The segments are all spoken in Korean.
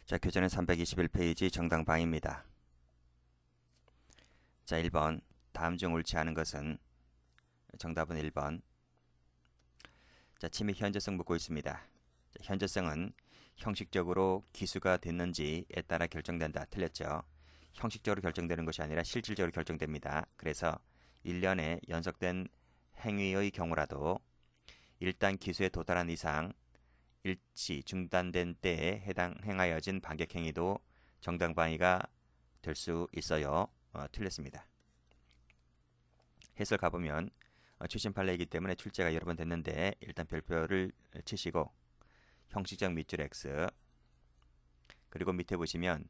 자, 교재는 321페이지 정당방위입니다. 자, 1번. 다음 중 옳지 않은 것은? 정답은 1번. 자, 침해 현저성 묻고 있습니다. 자, 현저성은 형식적으로 기수가 됐는지에 따라 결정된다. 틀렸죠? 형식적으로 결정되는 것이 아니라 실질적으로 결정됩니다. 그래서 1년에 연속된 행위의 경우라도 일단 기수에 도달한 이상 일시 중단된 때에 행하여진 반격행위도 정당방위가 될 수 있어요. 틀렸습니다. 해설 가보면 출신 판례이기 때문에 출제가 여러 번 됐는데 일단 별표를 치시고 형식적 밑줄 X 그리고 밑에 보시면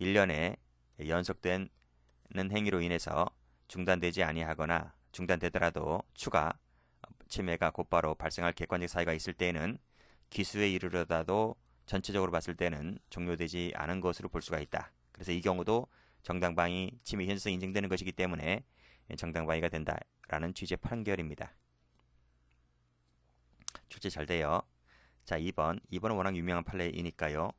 1년에 연속되는 행위로 인해서 중단되지 아니하거나 중단되더라도 추가 침해가 곧바로 발생할 객관적 사유가 있을 때에는 기수에 이르러다도 전체적으로 봤을 때는 종료되지 않은 것으로 볼 수가 있다. 그래서 이 경우도 정당방위 침해 현저성이 인정되는 것이기 때문에 정당방위가 된다라는 취지의 판결입니다. 출제 잘 돼요. 자, 2번은 워낙 유명한 판례이니까요.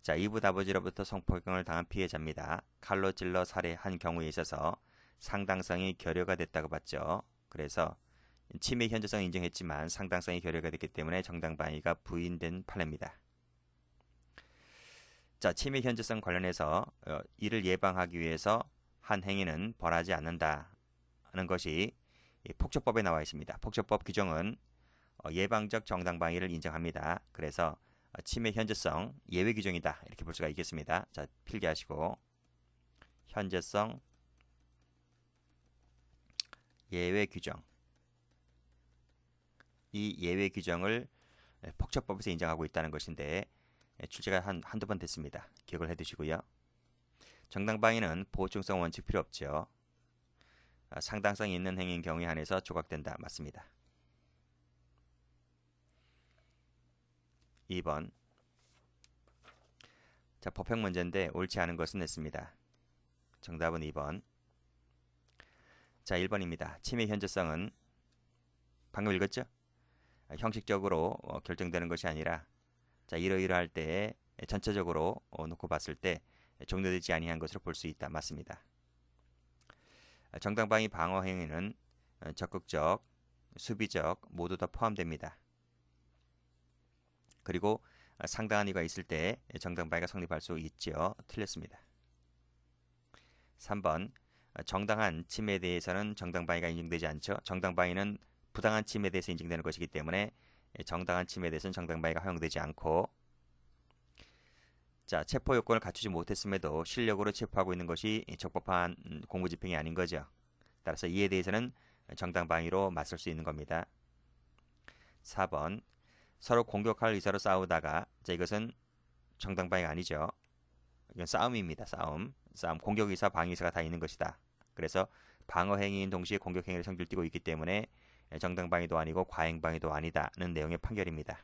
자, 이부 아버지로부터 성폭행을 당한 피해자입니다. 칼로 찔러 살해한 경우에 있어서 상당성이 결여가 됐다고 봤죠. 그래서 침해 현저성을 인정했지만 상당성이 결여가 됐기 때문에 정당방위가 부인된 판례입니다. 자, 침해 현저성 관련해서 이를 예방하기 위해서 한 행위는 벌하지 않는다는 것이 폭처법에 나와 있습니다. 폭처법 규정은 예방적 정당방위를 인정합니다. 그래서 침해 현저성 예외 규정이다 이렇게 볼 수가 있겠습니다. 자, 필기하시고 현저성 예외 규정, 이 예외 규정을 폭처법에서 인정하고 있다는 것인데 출제가 한두 번 됐습니다. 기억을 해두시고요. 정당방위는 보충성 원칙 필요 없죠. 상당성이 있는 행위인 경우에 한해서 조각된다. 맞습니다. 2번. 자, 법형 문제인데 옳지 않은 것은 냈습니다. 정답은 2번. 자, 1번입니다. 침해 현저성은 방금 읽었죠? 형식적으로 결정되는 것이 아니라 자, 이러이러할 때에 전체적으로 놓고 봤을 때 종료되지 아니한 것으로 볼 수 있다. 맞습니다. 정당방위 방어 행위는 적극적, 수비적 모두 다 포함됩니다. 그리고 상당한 이유가 있을 때 정당방위가 성립할 수 있죠. 틀렸습니다. 3번. 정당한 침해에 대해서는 정당방위가 인정되지 않죠. 정당방위는 부당한 침해에 대해서 인정되는 것이기 때문에 정당한 침해에 대해서는 정당방위가 허용되지 않고, 자, 체포 요건을 갖추지 못했음에도 실력으로 체포하고 있는 것이 적법한 공무집행이 아닌 거죠. 따라서 이에 대해서는 정당방위로 맞설 수 있는 겁니다. 4번. 서로 공격할 의사로 싸우다가, 자, 이것은 정당방위가 아니죠. 이건 싸움입니다. 싸움. 공격 의사, 방위 의사가 다 있는 것이다. 그래서 방어 행위인 동시에 공격 행위를 성질띠고 있기 때문에 정당방위도 아니고 과잉방위도 아니다는 내용의 판결입니다.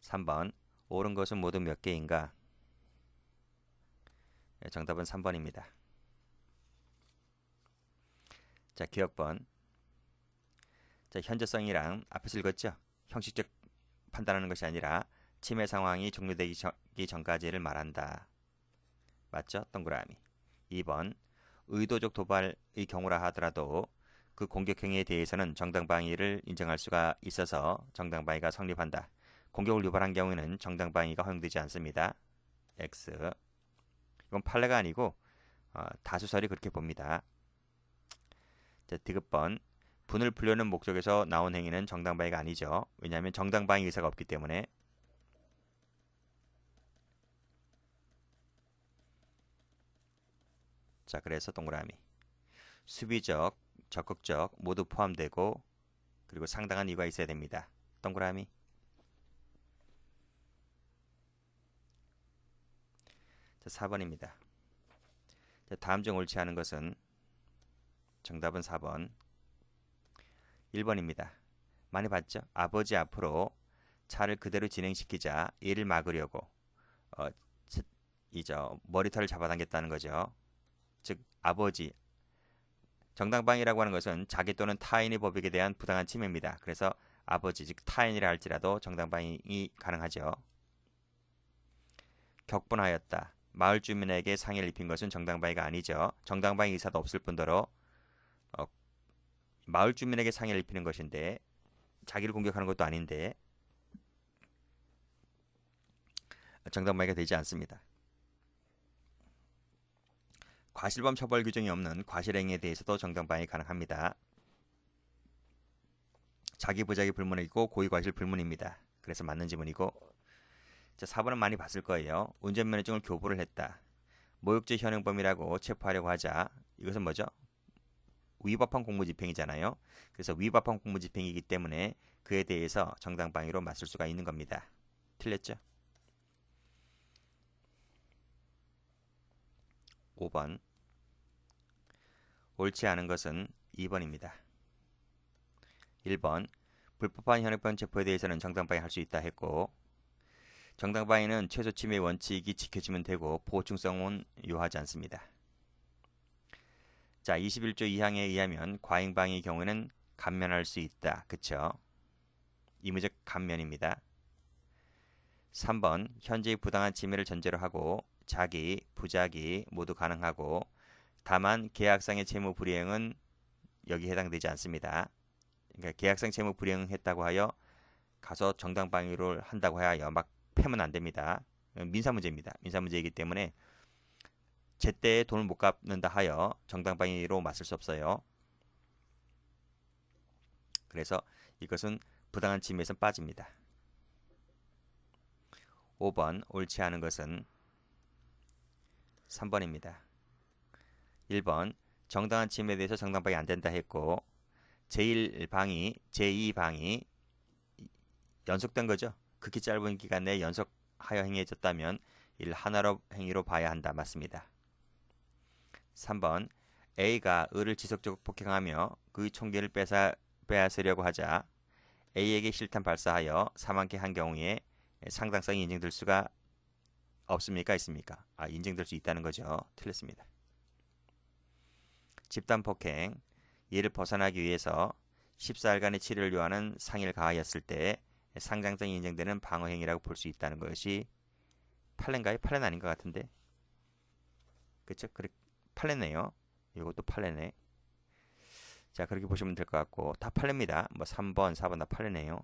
3번. 옳은 것은 모두 몇 개인가? 정답은 3번입니다. 자, 기억번. 자, 현저성이랑 앞에서 읽었죠? 형식적 판단하는 것이 아니라 침해 상황이 종료되기 전까지를 말한다. 맞죠? 동그라미. 2번. 의도적 도발의 경우라 하더라도 그 공격행위에 대해서는 정당방위를 인정할 수가 있어서 정당방위가 성립한다. 공격을 유발한 경우에는 정당방위가 허용되지 않습니다. X. 이건 판례가 아니고 다수설이 그렇게 봅니다. 자, 디귿번. 분을 불려는 목적에서 나온 행위는 정당방위가 아니죠. 왜냐하면 정당방위 의사가 없기 때문에. 자, 그래서 동그라미. 수비적, 적극적 모두 포함되고 그리고 상당한 이유가 있어야 됩니다. 동그라미. 자, 4번입니다. 자, 다음 중 옳지 않은 것은? 정답은 4번. 1번입니다. 많이 봤죠? 아버지 앞으로 차를 그대로 진행시키자 이를 막으려고 머리털을 잡아당겼다는 거죠. 즉 아버지, 정당방위라고 하는 것은 자기 또는 타인의 법익에 대한 부당한 침해입니다. 그래서 아버지 즉 타인이라 할지라도 정당방위 가능하죠. 격분하였다. 마을 주민에게 상해를 입힌 것은 정당방위가 아니죠. 정당방위 의사도 없을 뿐더러 마을 주민에게 상해를 입히는 것인데 자기를 공격하는 것도 아닌데 정당방위가 되지 않습니다. 과실범 처벌 규정이 없는 과실행위에 대해서도 정당방위 가능합니다. 자기부자기 불문이고 고의과실 불문입니다. 그래서 맞는 지문이고, 자, 4번은 많이 봤을 거예요. 운전면허증을 교부를 했다. 모욕죄 현행범이라고 체포하려고 하자. 이것은 뭐죠? 위법한 공무집행이잖아요. 그래서 위법한 공무집행이기 때문에 그에 대해서 정당방위로 맞설 수가 있는 겁니다. 틀렸죠? 5번. 옳지 않은 것은 2번입니다. 1번. 불법한 현행범 체포에 대해서는 정당방위 할 수 있다 했고, 정당방위는 최소 침해 원칙이 지켜지면 되고 보충성은 요하지 않습니다. 자, 21조 2항에 의하면 과잉방위의 경우에는 감면할 수 있다. 그쵸? 의무적 감면입니다. 3번. 현재의 부당한 침해를 전제로 하고 자기, 부자기 모두 가능하고 다만 계약상의 채무 불이행은 여기 해당되지 않습니다. 그러니까 계약상 채무 불이행했다고 하여 가서 정당방위를 한다고 하여 막 패면 안 됩니다. 민사문제입니다. 민사문제이기 때문에 제때에 돈을 못 갚는다 하여 정당방위로 맞설 수 없어요. 그래서 이것은 부당한 침해에서 빠집니다. 5번 옳지 않은 것은 3번입니다. 1번 정당한 침해에 대해서 정당방위 안 된다 했고 제1방위, 제2방위 연속된 거죠. 극히 짧은 기간 내에 연속하여 행해졌다면 이를 하나로 행위로 봐야 한다. 맞습니다. 3번 A가 을을 지속적으로 폭행하며 그의 총기를 빼앗으려고 하자 A에게 실탄 발사하여 사망케 한 경우에 상당성이 인정될 수가 없습니까? 있습니까? 인정될 수 있다는 거죠. 틀렸습니다. 집단 폭행 이를 벗어나기 위해서 14일간의 치료를 요하는 상해를 가하였을 때 상당성이 인정되는 방어행위라고 볼 수 있다는 것이 판례인가요? 판례는 아닌 것 같은데. 그쵸? 판례네요. 이것도 판례네. 자, 그렇게 보시면 될 것 같고 다 판례입니다. 뭐 3번, 4번 다 판례네요.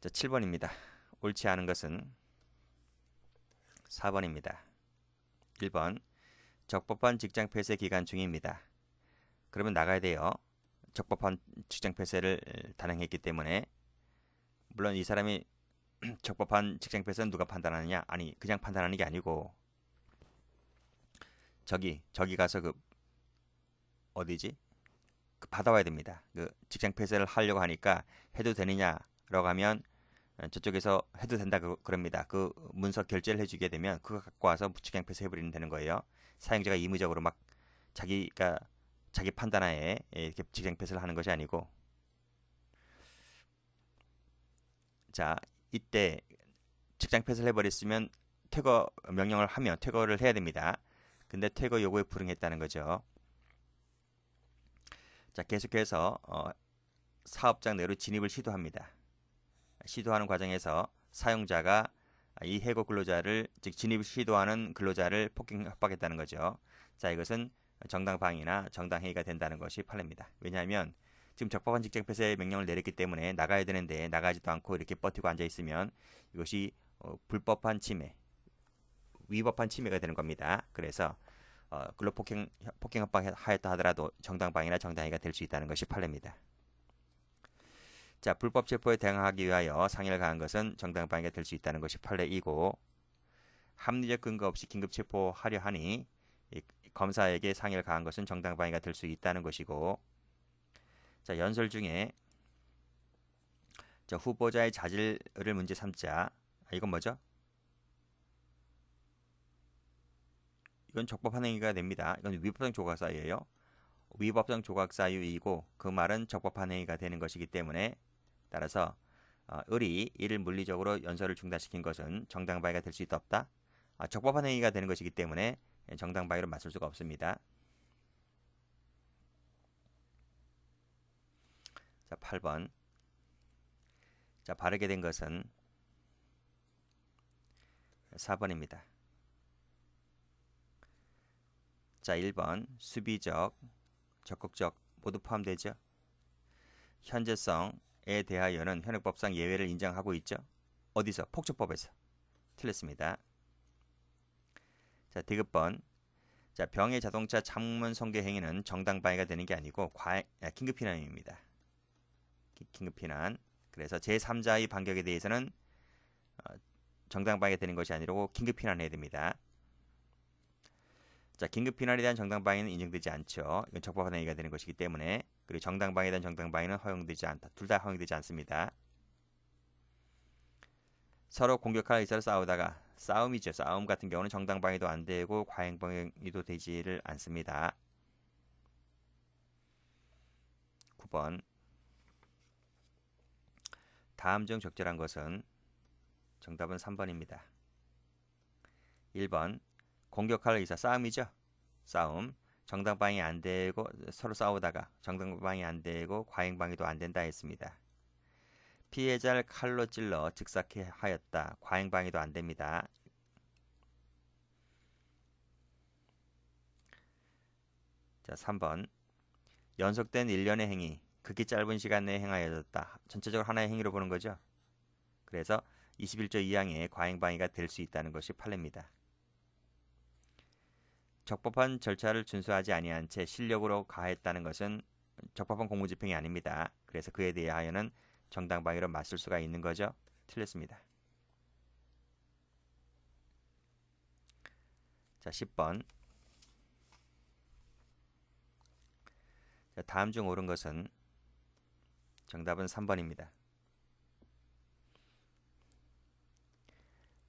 자, 7번입니다. 옳지 않은 것은 4번입니다. 1번 적법한 직장 폐쇄 기간 중입니다. 그러면 나가야 돼요. 적법한 직장 폐쇄를 단행했기 때문에 물론 이 사람이 적법한 직장 폐쇄는 누가 판단하느냐? 아니 그냥 판단하는 게 아니고 저기 가서 그 어디지? 그 받아와야 됩니다. 그 직장 폐쇄를 하려고 하니까 해도 되느냐라고 하면 저쪽에서 해도 된다 그럽니다. 그 문서 결제를 해주게 되면 그거 갖고 와서 직장 폐쇄 해버리면 되는 거예요. 사용자가 의무적으로 막 자기가 자기 판단하에 이렇게 직장 폐쇄를 하는 것이 아니고 자 이때 직장 폐쇄를 해버렸으면 퇴거 명령을 하면 퇴거를 해야 됩니다. 근데 퇴거 요구에 불응했다는 거죠. 자 계속해서 사업장 내로 진입을 시도합니다. 시도하는 과정에서 사용자가 이 해고 근로자를 즉 진입 시도하는 근로자를 폭행 협박했다는 거죠. 자 이것은 정당방위나 정당해이가 된다는 것이 판례입니다. 왜냐하면 지금 적법한 직장 폐쇄 명령을 내렸기 때문에 나가야 되는데 나가지도 않고 이렇게 버티고 앉아 있으면 이것이 불법한 침해, 위법한 침해가 되는 겁니다. 그래서 근로폭행 협박하였다 하더라도 정당방위나 정당해이가 될 수 있다는 것이 판례입니다. 자, 불법 체포에 대응하기 위하여 상해를 가한 것은 정당방위가 될 수 있다는 것이 판례이고 합리적 근거 없이 긴급 체포하려 하니 검사에게 상해를 가한 것은 정당방위가 될 수 있다는 것이고 자, 연설 중에 자, 후보자의 자질을 문제 삼자. 이건 뭐죠? 이건 적법한 행위가 됩니다. 이건 위법성 조각사유예요. 위법성 조각사유이고 그 말은 적법한 행위가 되는 것이기 때문에 따라서 을이 이를 물리적으로 연설을 중단시킨 것은 정당방위가 될 수 있다 없다? 적법한 행위가 되는 것이기 때문에 정당방위로 맞설 수가 없습니다. 자, 8번. 자, 바르게 된 것은 4번입니다. 자, 1번. 수비적, 적극적 모두 포함되죠. 현재성에 대하여는 현행법상 예외를 인정하고 있죠. 어디서? 폭처법에서. 틀렸습니다. 자, 디귿번. 자, 병의 자동차 창문 손괴 행위는 정당방위가 되는 게 아니고 긴급피난입니다. 긴급피난. 그래서 제3자의 반격에 대해서는 정당방위가 되는 것이 아니고 긴급피난해야 됩니다. 자, 긴급피난에 대한 정당방위는 인정되지 않죠. 이건 적법한 행위가 되는 것이기 때문에. 그리고 정당방위에 대한 정당방위는 허용되지 않다. 둘 다 허용되지 않습니다. 서로 공격할 의사로 싸우다가 싸움이죠. 싸움 같은 경우는 정당방위도 안 되고 과잉방위도 되지를 않습니다. 9번. 다음 중 적절한 것은 정답은 3번입니다. 1번. 공격할 의사 싸움이죠. 싸움. 정당방위 안 되고 서로 싸우다가 정당방위 안 되고 과잉방위도 안 된다 했습니다. 피해자를 칼로 찔러 즉사케 하였다. 과잉방위도 안 됩니다. 자, 3번. 연속된 일련의 행위. 극히 짧은 시간 내에 행하여졌다. 전체적으로 하나의 행위로 보는 거죠. 그래서 21조 2항에 과잉방위가 될 수 있다는 것이 판례입니다. 적법한 절차를 준수하지 아니한 채 실력으로 가했다는 것은 적법한 공무집행이 아닙니다. 그래서 그에 대하여는 정당방위로 맞설 수가 있는 거죠. 틀렸습니다. 자, 10번. 자, 다음 중 옳은 것은 정답은 3번입니다.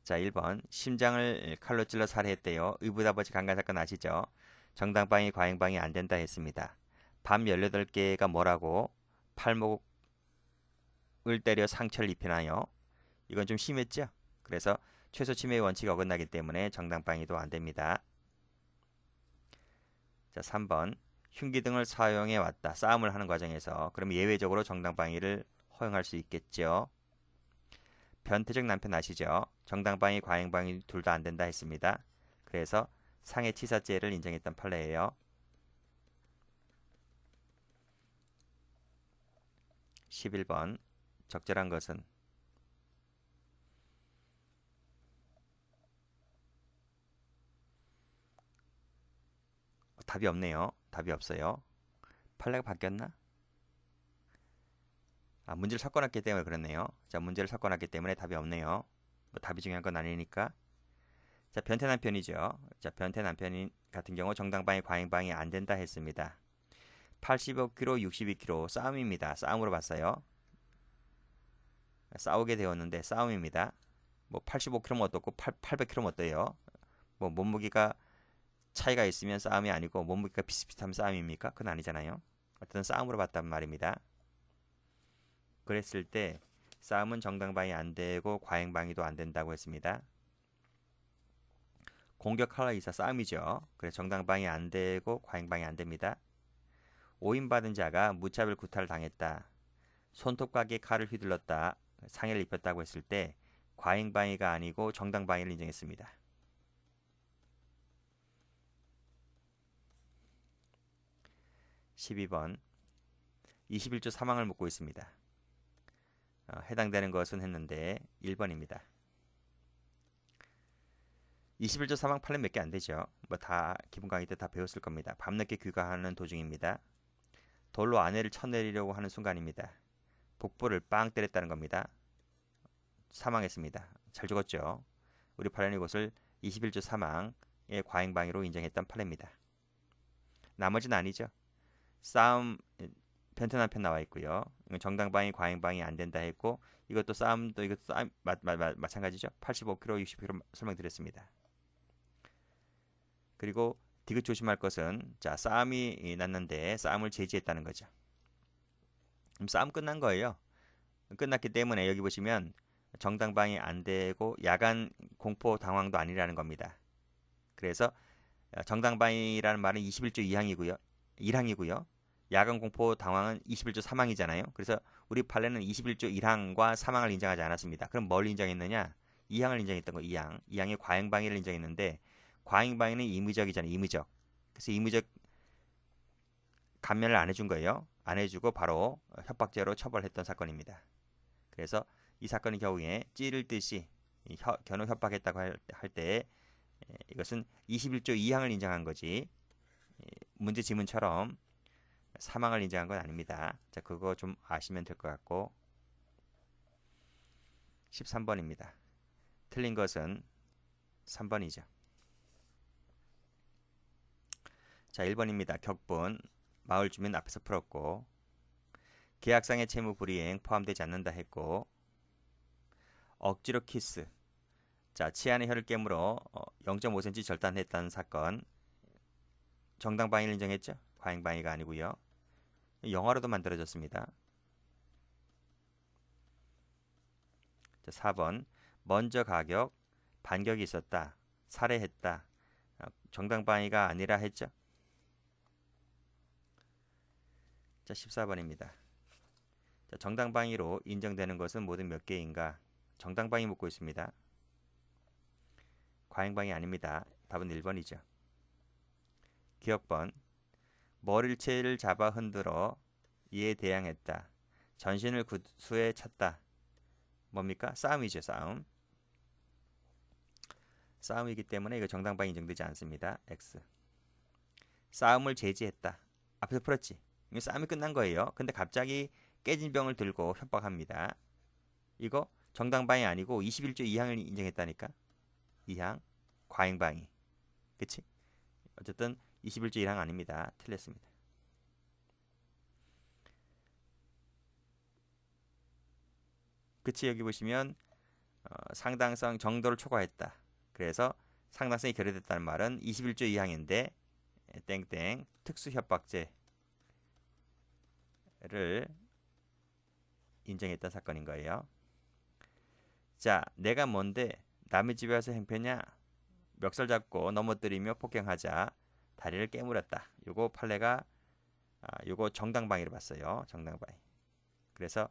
자, 1번. 심장을 칼로 찔러 살해했대요. 의붓아버지 강간사건 아시죠? 정당방위 과잉방위 안 된다 했습니다. 밤 18개가 뭐라고? 팔목을 때려 상처를 입히나요? 이건 좀 심했죠? 그래서 최소 침해의 원칙이 어긋나기 때문에 정당방위도 안 됩니다. 자, 3번. 흉기 등을 사용해 왔다. 싸움을 하는 과정에서. 그럼 예외적으로 정당방위를 허용할 수 있겠죠. 변태적 남편 아시죠? 정당방위, 과잉방위 둘 다 안 된다 했습니다. 그래서 상해치사죄를 인정했던 판례예요. 11번. 적절한 것은 답이 없네요. 답이 없어요. 판례가 바뀌었나? 문제를 섞어놨기 때문에 그렇네요. 자, 문제를 섞어놨기 때문에 답이 없네요. 뭐 답이 중요한 건 아니니까. 자, 변태 남편이죠. 자, 변태 남편 같은 경우 정당방위, 과잉방위 안 된다 했습니다. 85kg, 62kg 싸움입니다. 싸움으로 봤어요. 싸우게 되었는데 싸움입니다. 뭐 85kg면 어떻고 800kg면 어때요? 뭐 몸무게가 차이가 있으면 싸움이 아니고 몸무게가 비슷비슷하면 싸움입니까? 그건 아니잖아요. 어쨌든 싸움으로 봤단 말입니다. 그랬을 때 싸움은 정당방위 안 되고 과잉방위도 안 된다고 했습니다. 공격할 의사 싸움이죠. 그래서 정당방위 안 되고 과잉방위 안 됩니다. 오인받은 자가 무차별 구타를 당했다. 손톱가게 칼을 휘둘렀다. 상해를 입혔다고 했을 때 과잉방위가 아니고 정당방위를 인정했습니다. 12번. 21조 사망을 묻고 있습니다. 해당되는 것은 했는데 1번입니다. 21조 사망 판례 몇 개 안 되죠. 뭐 다 기본 강의 때 다 배웠을 겁니다. 밤늦게 귀가하는 도중입니다. 돌로 아내를 쳐내리려고 하는 순간입니다. 복부를 빵 때렸다는 겁니다. 사망했습니다. 잘 죽었죠. 우리 판례는 이것을 21조 사망의 과잉방위로 인정했던 판례입니다. 나머지는 아니죠. 싸움 변태 남편 나와 있고요. 이건 정당방위, 과잉방위 안 된다 했고 이것도 싸움도 이것도 싸움 마찬가지죠. 85kg, 60kg 설명드렸습니다. 그리고 디귿 조심할 것은 자, 싸움이 났는데 싸움을 제지했다는 거죠. 그럼 싸움 끝난 거예요. 끝났기 때문에 여기 보시면 정당방위 안 되고 야간 공포 당황도 아니라는 겁니다. 그래서 정당방위라는 말은 21조 2항이고요. 1항이고요. 야간 공포 당황은 21조 사망이잖아요. 그래서 우리 판례는 21조 1항과 사망을 인정하지 않았습니다. 그럼 뭘 인정했느냐? 2항을 인정했던 거. 2항. 2항의 과잉방위를 인정했는데 과잉방위는 임의적이잖아요. 임의적. 그래서 임의적 감면을 안 해준 거예요. 안 해주고 바로 협박죄로 처벌했던 사건입니다. 그래서 이 사건의 경우에 찌를 듯이 견우 협박했다고 할 때 이것은 21조 2항을 인정한 거지 문제 지문처럼 사망을 인정한 건 아닙니다. 자, 그거 좀 아시면 될 것 같고 13번입니다. 틀린 것은 3번이죠. 자, 1번입니다. 격분 마을 주민 앞에서 풀었고 계약상의 채무 불이행 포함되지 않는다 했고 억지로 키스 자 치아의 혀를 깨물어 0.5cm 절단했다는 사건 정당방위를 인정했죠. 과잉방위가 아니고요. 영화로도 만들어졌습니다. 자, 4번 먼저 가격 반격이 있었다. 살해했다. 정당방위가 아니라 했죠. 자 14번입니다. 자, 정당방위로 인정되는 것은 모두 몇 개인가? 정당방위 묻고 있습니다. 과잉방위 아닙니다. 답은 1번이죠. 기억번 머리채를 잡아 흔들어 이에 대항했다. 전신을 구수에 찼다. 뭡니까? 싸움이죠. 싸움. 싸움이기 때문에 이거 정당방위 인정되지 않습니다. X. 싸움을 제지했다. 앞에서 풀었지. 이거 싸움이 끝난 거예요. 근데 갑자기 깨진 병을 들고 협박합니다. 이거 정당방위 아니고 21조 2항을 인정했다니까. 2항 과잉방위. 그치? 어쨌든 21조 1항 아닙니다. 틀렸습니다. 그치? 여기 보시면 상당성 정도를 초과했다. 그래서 상당성이 결여됐다는 말은 21조 2항인데 땡땡 특수협박죄를 인정했던 사건인 거예요. 자, 내가 뭔데 남의 집에 와서 행패냐? 멱살 잡고 넘어뜨리며 폭행하자 다리를 깨물었다. 요거 판례가 요거 정당방위로 봤어요. 정당방위. 그래서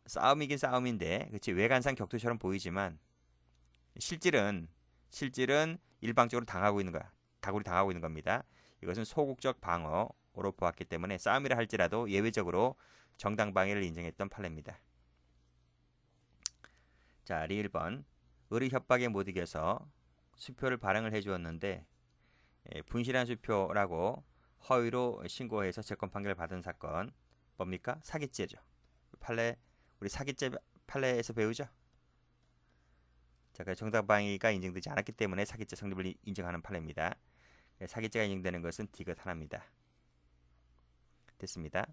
싸움이긴 싸움인데 그치 외관상 격투처럼 보이지만 실질은 일방적으로 당하고 있는 거야. 다구리 당하고 있는 겁니다. 이것은 소극적 방어로 보았기 때문에 싸움이라 할지라도 예외적으로 정당방위를 인정했던 판례입니다. 자, 리 1번 의리 협박에 못 이겨서 수표를 발행을 해주었는데 분실한 수표라고 허위로 신고해서 재건 판결을 받은 사건 뭡니까? 사기죄죠. 판례 우리 사기죄 판례에서 배우죠. 자, 그 정당방위가 인정되지 않았기 때문에 사기죄 성립을 인정하는 판례입니다. 사기죄가 인정되는 것은 디귿 하나입니다. 됐습니다.